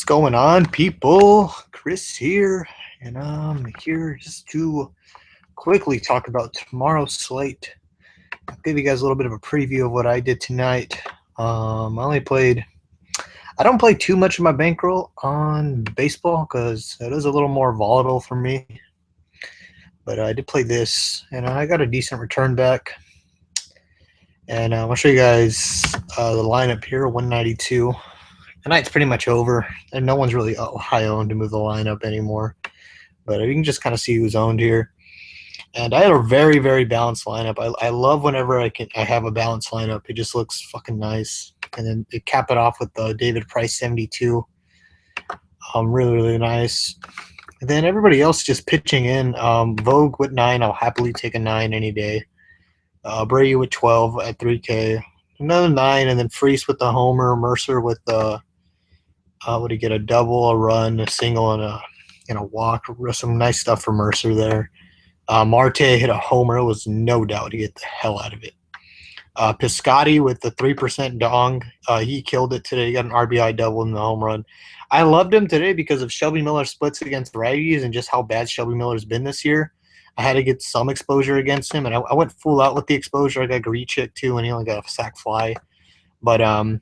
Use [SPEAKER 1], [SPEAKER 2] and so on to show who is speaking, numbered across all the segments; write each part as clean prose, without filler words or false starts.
[SPEAKER 1] going on, people? Chris here, and I'm here just to quickly talk about tomorrow's slate. I'll give you guys a little bit of a preview of what I did tonight. I don't play too much of my bankroll on baseball because it is a little more volatile for me. But I did play this, and I got a decent return back. And I'll show you guys the lineup here, 192. The night's pretty much over, and no one's really high owned to move the lineup anymore. But you can just kind of see who's owned here. And I had a very, very balanced lineup. I love whenever I have a balanced lineup. It just looks fucking nice. And then to cap it off with the David Price 72. Really, really nice. And then everybody else just pitching in. Vogue with 9. I'll happily take a 9 any day. Brady with 12 at 3K. Another 9, and then Freese with the homer. Mercer with the would he get a double, a run, a single, and a walk? Some nice stuff for Mercer there. Marte hit a homer. It was no doubt he hit the hell out of it. Piscotty with the 3% dong. He killed it today. He got an RBI double in the home run. I loved him today because of Shelby Miller's splits against righties and just how bad Shelby Miller's been this year. I had to get some exposure against him, and I went full out with the exposure. I got Grichuk too, and he only got a sac fly. But I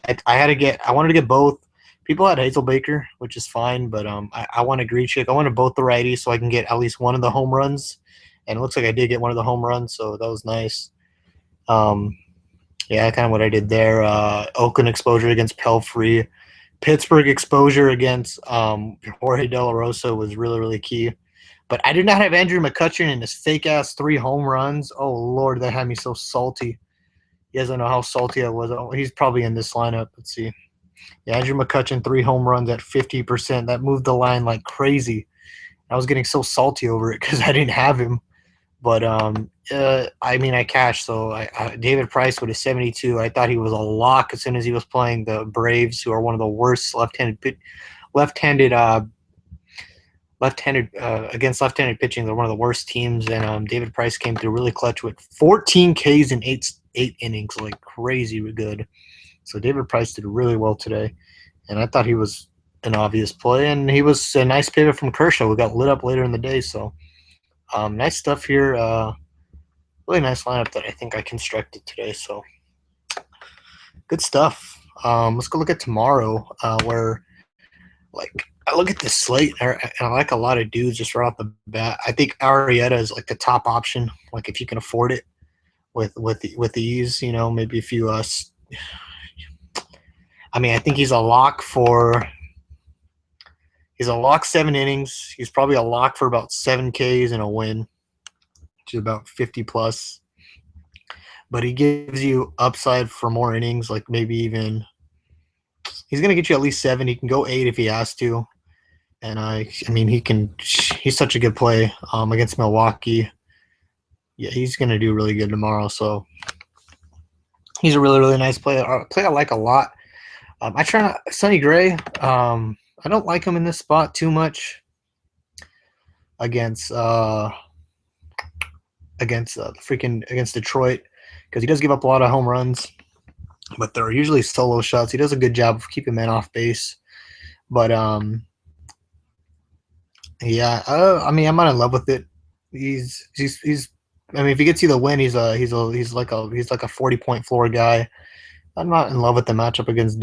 [SPEAKER 1] wanted to get both. People had Hazelbaker, which is fine, but I wanted Grichuk. I wanted both the righties so I can get at least one of the home runs, and it looks like I did get one of the home runs, so that was nice. Yeah, kind of what I did there. Oakland exposure against Pelfrey. Pittsburgh exposure against Jorge De La Rosa was really, really key. But I did not have Andrew McCutchen in his fake-ass 3 home runs. Oh, Lord, that had me so salty. You guys don't know how salty I was. Oh, he's probably in this lineup. Let's see. Yeah, Andrew McCutchen, 3 home runs at 50%. That moved the line like crazy. I was getting so salty over it because I didn't have him. But, I cashed. So David Price with a 72. I thought he was a lock as soon as he was playing the Braves, who are one of the worst left-handed against left-handed pitching. They're one of the worst teams, and David Price came through really clutch with 14 Ks in 8 innings, like crazy good. So David Price did really well today, and I thought he was an obvious play, and he was a nice pivot from Kershaw, who got lit up later in the day. So nice stuff here. Really nice lineup that I think I constructed today. So good stuff. Let's go look at tomorrow, where I look at this slate, and I like a lot of dudes just right off the bat. I think Arrieta is like the top option, like if you can afford it with ease. Maybe if you I think he's a lock 7 innings. He's probably a lock for about 7 Ks and a win, which is about 50 plus. But he gives you upside for more innings, like maybe even he's going to get you at least 7. He can go 8 if he has to. And he's such a good play against Milwaukee. Yeah, he's going to do really good tomorrow. So he's a really, really nice player. A play I like a lot. Sonny Gray. I don't like him in this spot too much against Detroit, because he does give up a lot of home runs, but they're usually solo shots. He does a good job of keeping men off base. But yeah, I'm not in love with it. He's if he gets you the win, he's like a 40-point floor guy. I'm not in love with the matchup against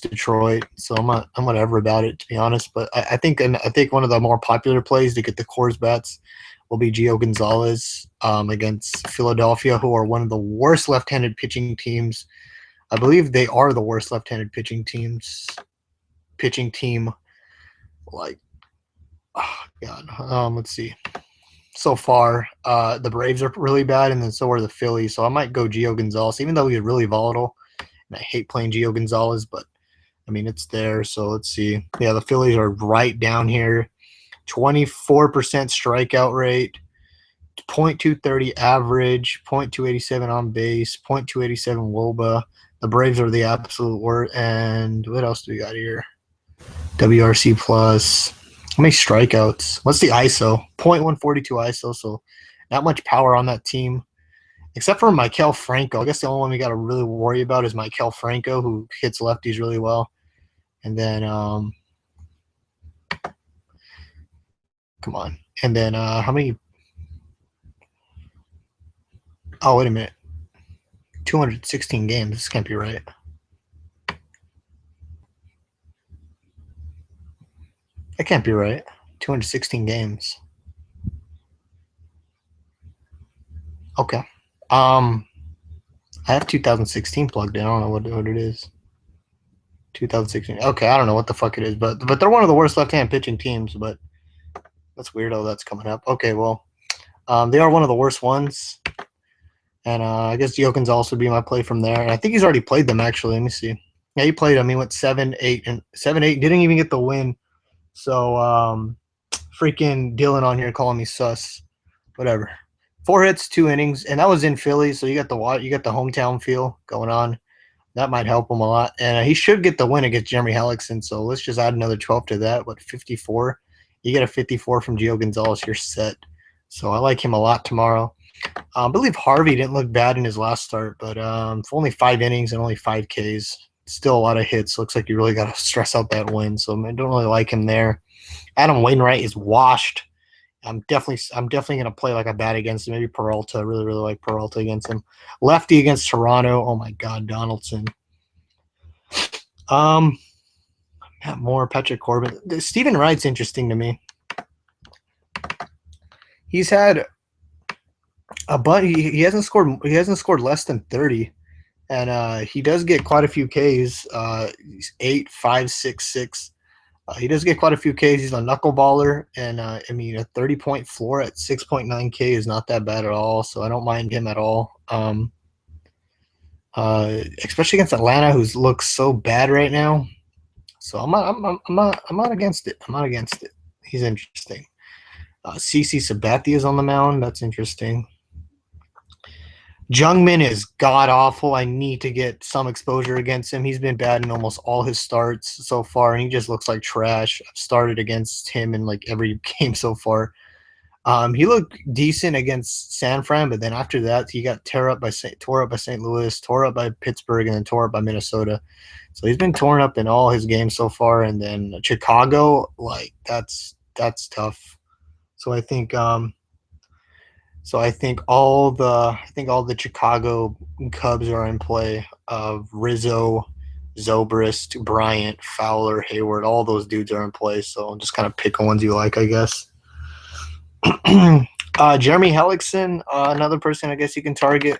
[SPEAKER 1] Detroit, so I'm whatever about it, to be honest. But I think one of the more popular plays to get the Coors bats will be Gio Gonzalez against Philadelphia, who are one of the worst left-handed pitching teams. I believe they are the worst left-handed pitching team. Like, oh God, let's see. So far, the Braves are really bad, and then so are the Phillies. So I might go Gio Gonzalez, even though he's really volatile. And I hate playing Gio Gonzalez, but it's there. So let's see. Yeah, the Phillies are right down here. 24% strikeout rate, .230 average, .287 on base, .287 WOBA. The Braves are the absolute worst. And what else do we got here? WRC plus. How many strikeouts? What's the ISO? .142 ISO, so not much power on that team. Except for Maikel Franco. I guess the only one we got to really worry about is Maikel Franco, who hits lefties really well. And then come on. And then how many? Oh, wait a minute. 216 games. This can't be right. That can't be right. 216 games. Okay. I have 2016 plugged in. I don't know what it is. 2016. Okay, I don't know what the fuck it is, but they're one of the worst left-hand pitching teams. But that's weirdo. That's coming up. Okay, well, they are one of the worst ones, and I guess Gio Gonzalez would be my play from there. And I think he's already played them actually. Let me see. Yeah, he played them. He went 7-8 and 7-8. Didn't even get the win. So freaking Dylan on here calling me sus. Whatever. 4 hits, 2 innings, and that was in Philly. So you got the hometown feel going on. That might help him a lot. And he should get the win against Jeremy Hellickson. So let's just add another 12 to that. What, 54? You get a 54 from Gio Gonzalez, you're set. So I like him a lot tomorrow. I believe Harvey didn't look bad in his last start, but for only 5 innings and only 5 Ks, still a lot of hits. Looks like you really got to stress out that win. So I don't really like him there. Adam Wainwright is washed. I'm definitely gonna play like a bat against him. Maybe Peralta. I really like Peralta against him. Lefty against Toronto. Oh my God, Donaldson. Matt Moore, Patrick Corbin. Stephen Wright's interesting to me. He's had a bunch. He hasn't scored less than 30, and he does get quite a few Ks. He's 8, 5, 6, 6. He does get quite a few Ks. He's a knuckleballer, and a 30-point floor at 6.9 K is not that bad at all. So I don't mind him at all. Especially against Atlanta, who looks so bad right now. So I'm not against it. I'm not against it. He's interesting. CC Sabathia is on the mound. That's interesting. Jungmann is god-awful. I need to get some exposure against him. He's been bad in almost all his starts so far, and he just looks like trash. I've started against him in like every game so far. He looked decent against San Fran, but then after that, he got tore up by St. Louis, tore up by Pittsburgh, and then tore up by Minnesota. So he's been torn up in all his games so far. And then Chicago, like that's tough. So I think all the Chicago Cubs are in play. Rizzo, Zobrist, Bryant, Fowler, Hayward, all those dudes are in play. So just kind of pick the ones you like, I guess. Jeremy Hellickson, another person I guess you can target.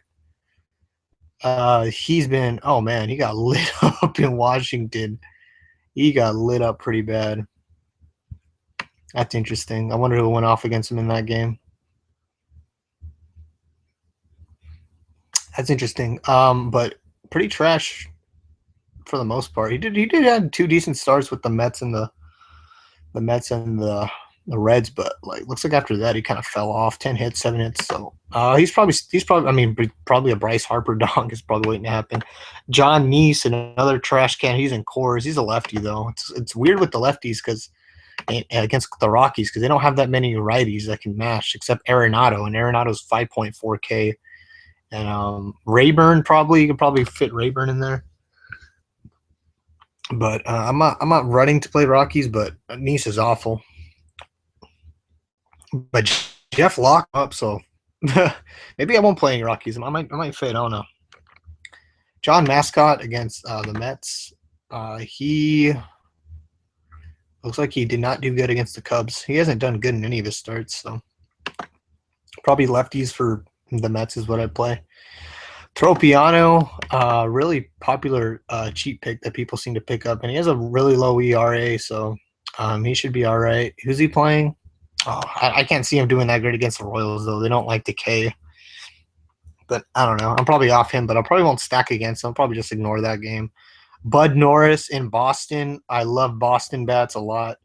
[SPEAKER 1] He got lit up in Washington. He got lit up pretty bad. That's interesting. I wonder who went off against him in that game. That's interesting. But pretty trash for the most part. He did have 2 decent starts with the Mets and the Reds, but like looks like after that he kind of fell off. 10 hits, 7 hits. So he's probably a Bryce Harper donk is probably waiting to happen. John Neese, another trash can. He's in Coors. He's a lefty though. It's weird with the lefties because against the Rockies because they don't have that many righties that can mash except Arenado, and Arenado's 5.4 K. And Rayburn you can probably fit Rayburn in there. But I'm not running to play Rockies, but Neese is awful. But Jeff locked up, so maybe I won't play any Rockies. I might fit. I don't know. John Mascot against the Mets. He looks like he did not do good against the Cubs. He hasn't done good in any of his starts, so probably lefties for the Mets is what I'd play. Tropiano, really popular cheap pick that people seem to pick up, and he has a really low ERA, so he should be all right. Who's he playing? Oh, I can't see him doing that great against the Royals, though. They don't like the K. But I don't know. I'm probably off him, but I probably won't stack against him. I'll probably just ignore that game. Bud Norris in Boston. I love Boston bats a lot.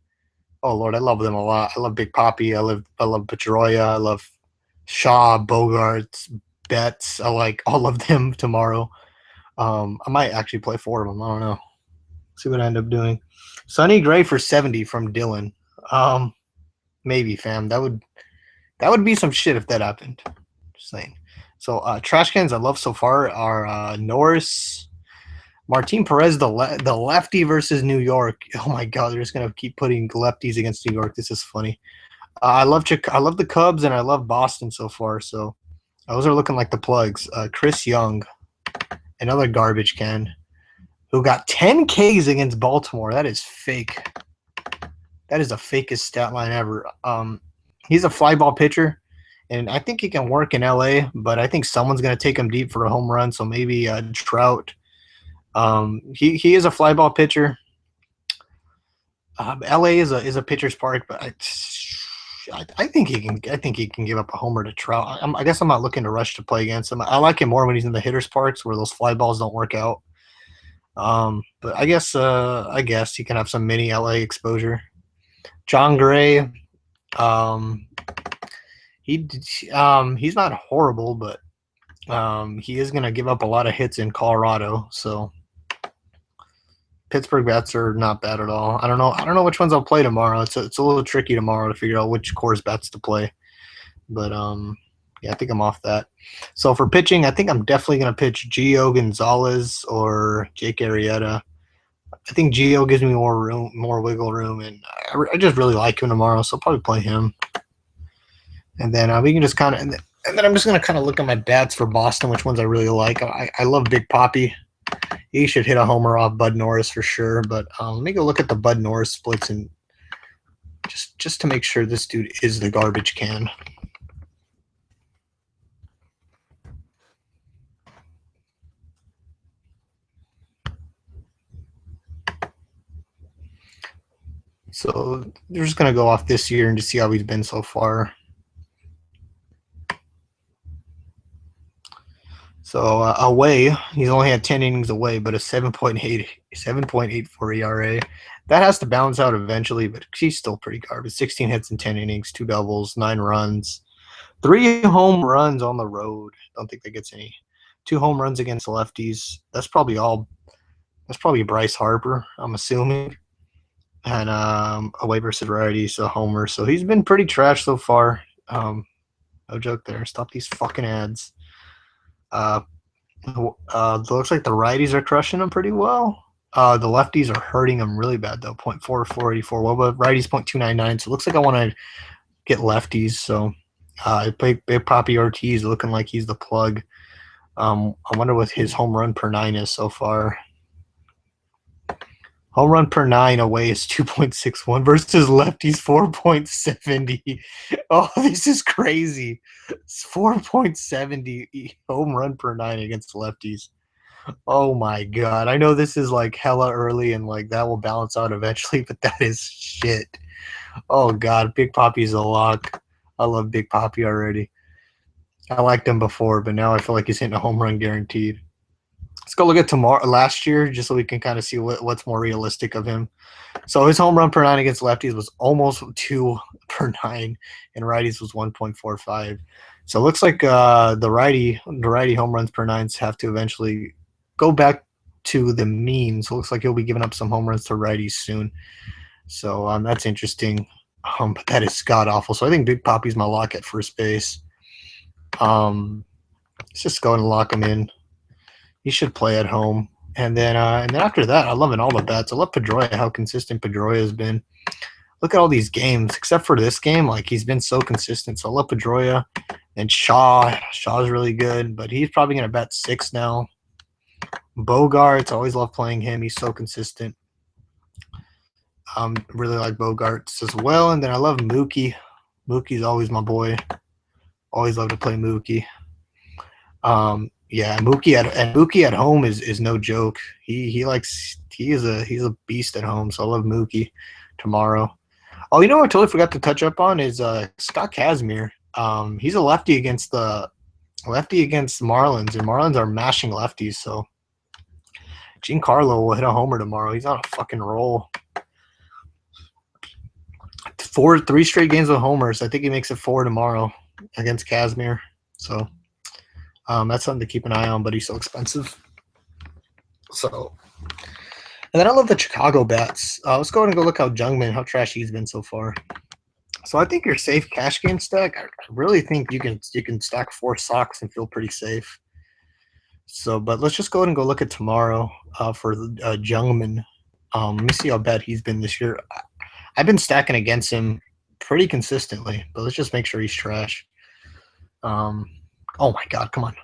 [SPEAKER 1] Oh, Lord, I love them a lot. I love Big Papi. I love Pedroia. I love Shaw, Bogarts, Betts. I like all of them tomorrow. I might actually play 4 of them. I don't know. See what I end up doing. Sonny Gray for 70 from Dylan. Maybe, fam. That would be some shit if that happened. Just saying. So trash cans I love so far are Norris, Martin Perez, the lefty versus New York. Oh my God, they're just gonna keep putting lefties against New York. This is funny. I love the Cubs and I love Boston so far. So those are looking like the plugs. Chris Young, another garbage can, who got 10 Ks against Baltimore. That is fake. That is the fakest stat line ever. He's a fly ball pitcher, and I think he can work in LA, but I think someone's going to take him deep for a home run, so maybe Trout. He is a fly ball pitcher. LA is a pitcher's park, but I think he can give up a homer to Trout. I guess I'm not looking to rush to play against him. I like him more when he's in the hitter's parks where those fly balls don't work out. But I guess he can have some mini LA exposure. John Gray, he's not horrible, but he is going to give up a lot of hits in Colorado. So Pittsburgh bats are not bad at all. I don't know which ones I'll play tomorrow. It's a little tricky tomorrow to figure out which Coors bats to play. But yeah, I think I'm off that. So for pitching, I think I'm definitely going to pitch Gio Gonzalez or Jake Arrieta. I think Gio gives me more room, more wiggle room, and I just really like him tomorrow, so I'll probably play him. And then we can just kind of, and then I'm just going to kind of look at my bats for Boston, which ones I really like. I love Big Papi. He should hit a homer off Bud Norris for sure, but let me go look at the Bud Norris splits and just to make sure this dude is the garbage can. So they're just going to go off this year and just see how he's been so far. So away, he's only had 10 innings away, but a 7.84 ERA. That has to balance out eventually, but he's still pretty garbage. 16 hits in 10 innings, 2 doubles, 9 runs, 3 home runs on the road. Don't think that gets any. 2 home runs against lefties. That's probably all. That's probably Bryce Harper, I'm assuming. And away versus righties, a homer. So he's been pretty trash so far. No joke there. Stop these fucking ads. Looks like the righties are crushing him pretty well. The lefties are hurting him really bad though. 0.4484. Well, but righties 0.299. So it looks like I want to get lefties. So I play Big Papi Ortiz, looking like he's the plug. I wonder what his home run per 9 is so far. Home run per 9 away is 2.61 versus lefties 4.70. Oh, this is crazy. It's 4.70 home run per 9 against lefties. Oh my God. I know this is like hella early and like that will balance out eventually, but that is shit. Oh God, Big Papi's a lock. I love Big Papi already. I liked him before, but now I feel like he's hitting a home run guaranteed. Let's go look at last year just so we can kind of see what's more realistic of him. So his home run per 9 against lefties was almost 2 per 9, and righties was 1.45. So it looks like the righty home runs per 9s have to eventually go back to the mean. So it looks like he'll be giving up some home runs to righties soon. So that's interesting. But that is god awful. So I think Big Papi's my lock at first base. Let's just go and lock him in. He should play at home. And then after that, I love in all the bets. I love Pedroia, how consistent Pedroia has been. Look at all these games, except for this game. Like, he's been so consistent. So I love Pedroia. And Shaw. Shaw's really good, but he's probably going to bat 6 now. Bogarts, always love playing him. He's so consistent. Really like Bogarts as well. And then I love Mookie. Mookie's always my boy. Always love to play Mookie. Yeah, Mookie at home is no joke. He's a beast at home. So I love Mookie tomorrow. Oh, you know what I totally forgot to touch up on is Scott Kazmir. He's a lefty against Marlins, and Marlins are mashing lefties. So Giancarlo will hit a homer tomorrow. He's on a fucking roll. 3 straight games with homers. I think he makes it 4 tomorrow against Kazmir. So. That's something to keep an eye on, but he's so expensive. So, and then I love the Chicago bats. Let's go ahead and go look how how trash he's been so far. So I think your safe cash game stack. I really think you can stack 4 Sox and feel pretty safe. So, but let's just go ahead and go look at tomorrow for Jungman. Let me see how bad he's been this year. I've been stacking against him pretty consistently, but let's just make sure he's trash. Oh my God, come on.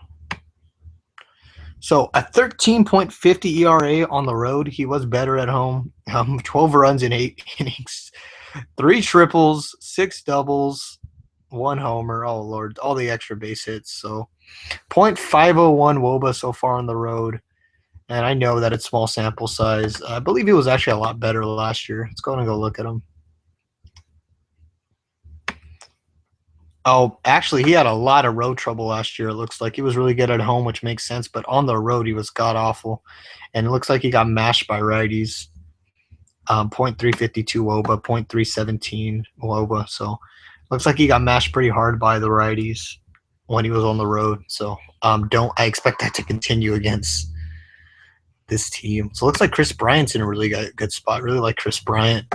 [SPEAKER 1] So a 13.50 ERA on the road. He was better at home. 12 runs in 8 innings, 3 triples, 6 doubles, 1 homer. Oh Lord, all the extra base hits. So .501 WOBA so far on the road. And I know that it's small sample size. I believe he was actually a lot better last year. Let's go ahead and go look at him. Oh, actually, he had a lot of road trouble last year. It looks like he was really good at home, which makes sense. But on the road, he was god awful, and it looks like he got mashed by righties. .352 WOBA, .317 WOBA. So looks like he got mashed pretty hard by the righties when he was on the road. So don't I expect that to continue against this team. So it looks like Chris Bryant's in a really good spot. Really like Chris Bryant.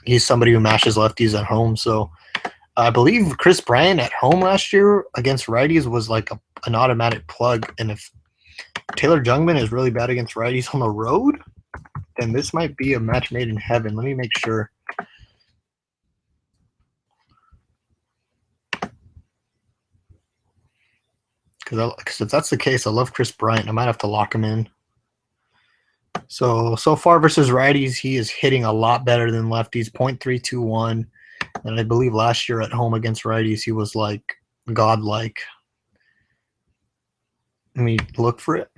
[SPEAKER 1] He's somebody who mashes lefties at home. So I believe Chris Bryant at home last year against righties was like an automatic plug. And if Taylor Jungman is really bad against righties on the road, then this might be a match made in heaven. Let me make sure. Because if that's the case, I love Chris Bryant. I might have to lock him in. So far versus righties, he is hitting a lot better than lefties, .321. And I believe last year at home against righties, he was like godlike. Let me look for it.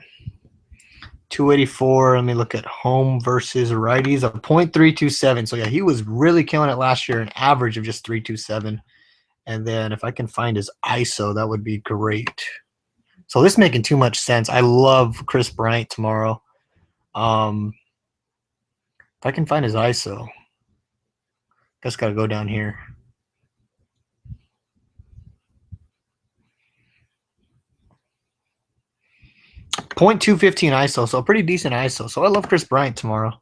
[SPEAKER 1] 284. Let me look at home versus righties of .327. So yeah, he was really killing it last year, an average of just 327. And then if I can find his ISO, that would be great. So this is making too much sense. I love Chris Bryant tomorrow. If I can find his ISO, guess gotta go down here. .215 ISO, so a pretty decent ISO. So I love Chris Bryant tomorrow.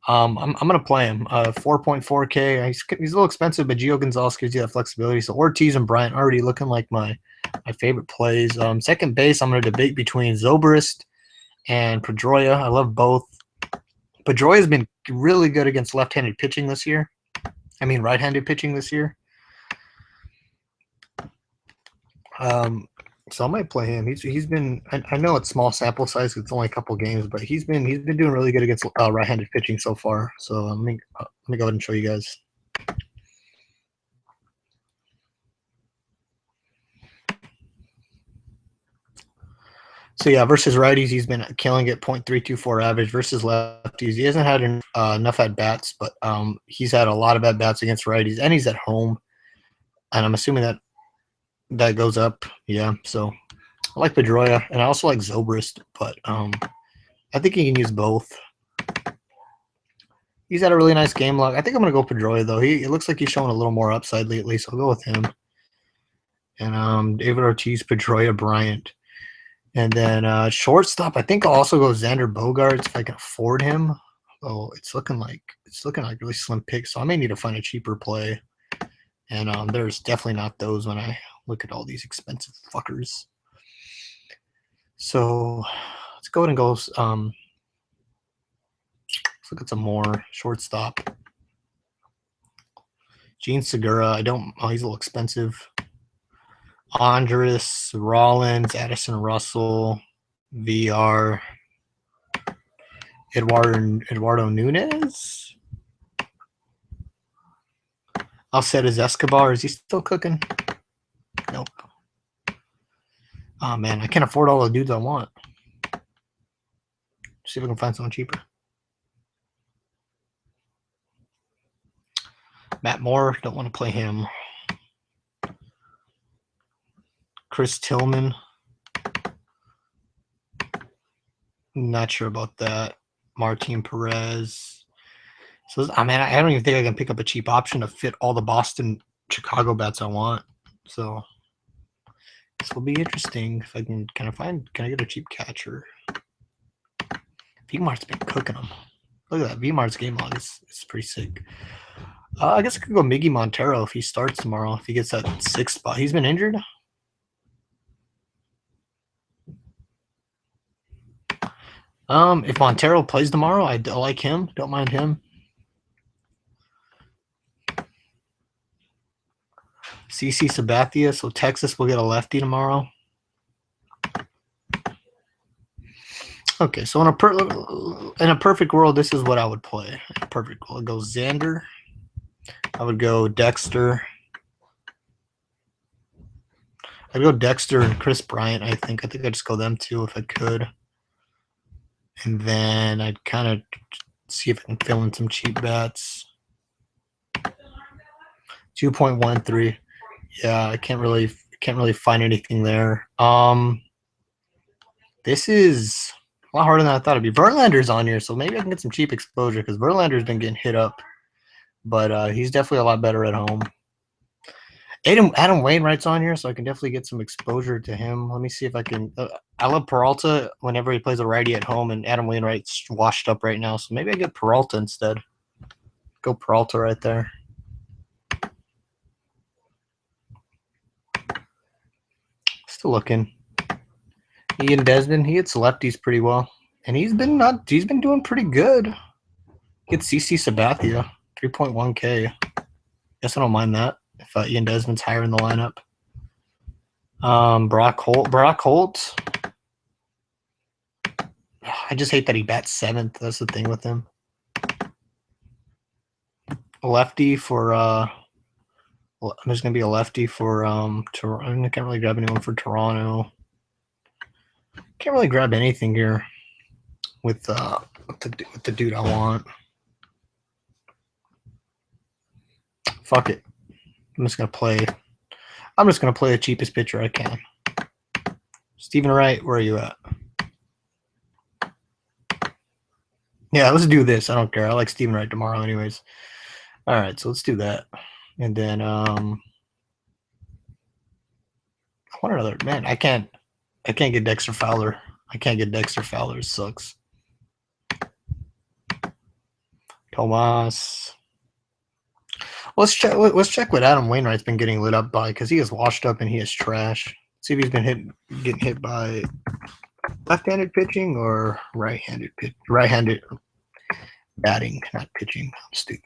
[SPEAKER 1] I'm gonna play him. 4.4K. He's a little expensive, but Gio Gonzalez gives you that flexibility. So Ortiz and Bryant already looking like my favorite plays. Second base, I'm gonna debate between Zobrist and Pedroia. I love both. Pedroia's been really good against left-handed pitching this year. I mean, right-handed pitching this year. So I might play him. He's been. I know it's small sample size. It's only a couple games, but he's been doing really good against right-handed pitching so far. So let me go ahead and show you guys. So yeah, versus righties, he's been killing it. .324 average. Versus lefties, he hasn't had enough at bats, but he's had a lot of at bats against righties, and he's at home. And I'm assuming that goes up. Yeah. So I like Pedroia, and I also like Zobrist, but I think he can use both. He's had a really nice game log. I think I'm going to go Pedroia, though. It looks like he's showing a little more upside lately, so I'll go with him. And David Ortiz, Pedroia, Bryant. And then shortstop, I think I'll also go Xander Bogaerts if I can afford him. Oh, it's looking like really slim pick, so I may need to find a cheaper play. And there's definitely not those when I look at all these expensive fuckers. So let's go ahead and go. Let's look at some more shortstop. Gene Segura, he's a little expensive. Andres, Rollins, Addison Russell, VR, Eduardo Nunez. Alcides Escobar, is he still cooking? Nope. Oh man, I can't afford all the dudes I want. See if I can find someone cheaper. Matt Moore, don't want to play him. Chris Tillman. Not sure about that. Martin Perez. So I don't even think I can pick up a cheap option to fit all the Boston, Chicago bats I want. So this will be interesting. If I can I get a cheap catcher? VMart's been cooking them. Look at that. VMart's game log is pretty sick. I guess I could go Miggy Montero if he starts tomorrow. If he gets that 6th spot. He's been injured. If Montero plays tomorrow, I like him. Don't mind him. CC Sabathia, so Texas will get a lefty tomorrow. Okay, so in a perfect world, this is what I would play. In a perfect world, I'd go Xander. I would go Dexter. I'd go Dexter and Chris Bryant, I think. I'd just go them two if I could. And then I'd kind of see if I can fill in some cheap bets. 2.13. Yeah, I can't really find anything there. This is a lot harder than I thought it'd be. Verlander's on here, so maybe I can get some cheap exposure because Verlander's been getting hit up, but he's definitely a lot better at home. Adam Wainwright's on here, so I can definitely get some exposure to him. Let me see if I can. I love Peralta whenever he plays a righty at home, and Adam Wainwright's washed up right now, so maybe I get Peralta instead. Go Peralta right there. Still looking. Ian Desmond, he hits lefties pretty well, and he's been doing pretty good. Gets CC Sabathia, 3.1K. Guess I don't mind that if Ian Desmond's higher in the lineup. Brock Holt. I just hate that he bats seventh. That's the thing with him. A lefty for I'm just gonna be a lefty for Toronto. I can't really grab anyone for Toronto. Can't really grab anything here with the dude I want. Fuck it. I'm just gonna play the cheapest pitcher I can. Stephen Wright, where are you at? Yeah, let's do this. I don't care. I like Stephen Wright tomorrow anyways. All right, so let's do that. And then I want another man. I can't get Dexter Fowler. I can't get Dexter Fowler. It sucks. Tomas. Let's check what Adam Wainwright's been getting lit up by, because he is washed up and he is trash. Let's see if he's been getting hit by left-handed pitching or right-handed batting, not pitching. I'm stupid.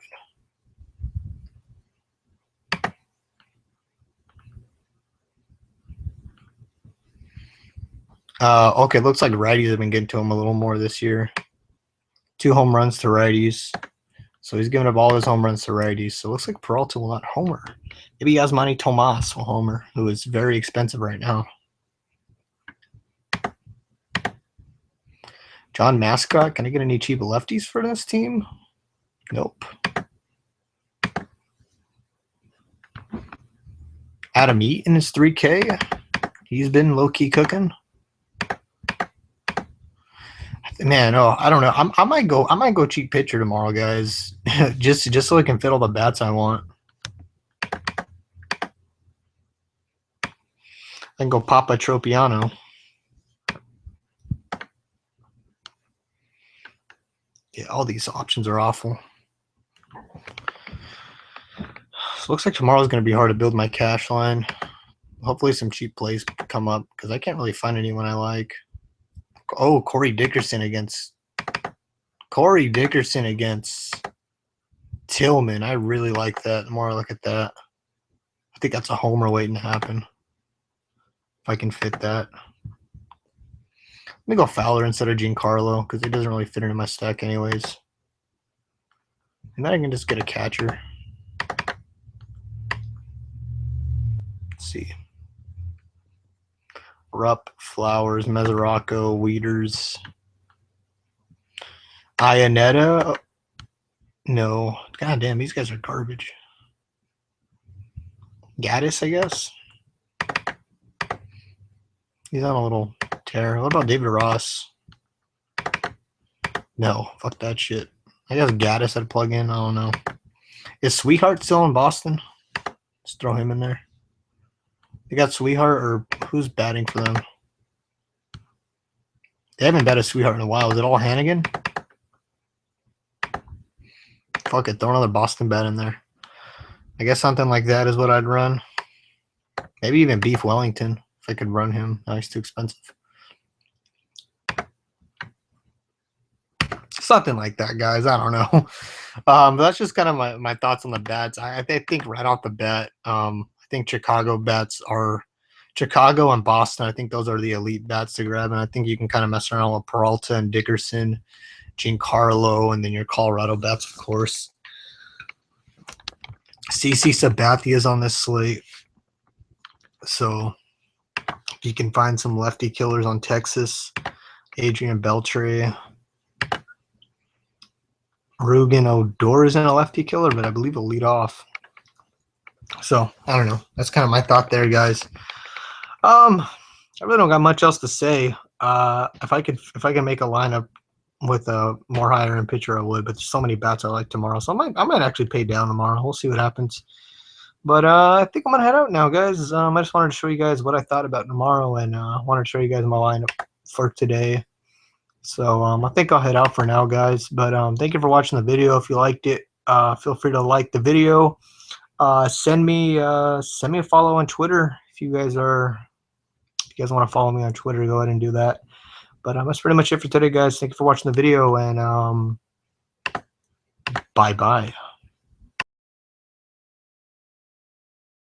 [SPEAKER 1] Okay, looks like righties have been getting to him a little more this year. 2 home runs to righties. So he's giving up all his home runs to righties. So it looks like Peralta will not homer. Maybe Yasmani Tomas will homer, who is very expensive right now. John Mascot, can I get any cheap lefties for this team? Nope. Adam Eaton is 3K. He's been low-key cooking. Man, I don't know. I might go cheap pitcher tomorrow, guys. just so I can fit all the bats I want. I can go Papa Tropiano. Yeah, all these options are awful. So looks like tomorrow's going to be hard to build my cash line. Hopefully some cheap plays come up, because I can't really find anyone I like. Oh, Corey Dickerson against Tillman. I really like that. The more I look at that, I think that's a homer waiting to happen. If I can fit that. Let me go Fowler instead of Giancarlo, because it doesn't really fit into my stack anyways. And then I can just get a catcher. Let's see. Rupp, Flowers, Mesoraco, Weeders. Iannetta. No. God damn, these guys are garbage. Gaddis, I guess. He's on a little tear. What about David Ross? No, fuck that shit. I guess Gaddis I'd plug in. I don't know. Is Sweetheart still in Boston? Let's throw him in there. They got Sweetheart, or who's batting for them? They haven't batted Sweetheart in a while. Is it all Hannigan? Fuck it, throw another Boston bat in there. I guess something like that is what I'd run. Maybe even Beef Wellington, if I could run him. No, he's too expensive. something like that, guys. I don't know. But that's just kind of my thoughts on the bats. I think right off the bat, I think Chicago bats are Chicago and Boston. I think those are the elite bats to grab, and I think you can kind of mess around with Peralta and Dickerson, Giancarlo, and then your Colorado bats, of course. CC Sabathia is on this slate, so you can find some lefty killers on Texas. Adrian Beltre. Rugen Odor isn't a lefty killer, but I believe he'll lead off. So I don't know. That's kind of my thought there, guys. I really don't got much else to say. If I could make a lineup with a more higher end pitcher, I would. But there's so many bats I like tomorrow, so I might actually pay down tomorrow. We'll see what happens. But I think I'm gonna head out now, guys. I just wanted to show you guys what I thought about tomorrow, and wanted to show you guys my lineup for today. So I think I'll head out for now, guys. But thank you for watching the video. If you liked it, feel free to like the video. Send me a follow on Twitter if you guys want to follow me on Twitter. Go ahead and do that. But that's pretty much it for today, guys. Thank you for watching the video, and bye bye.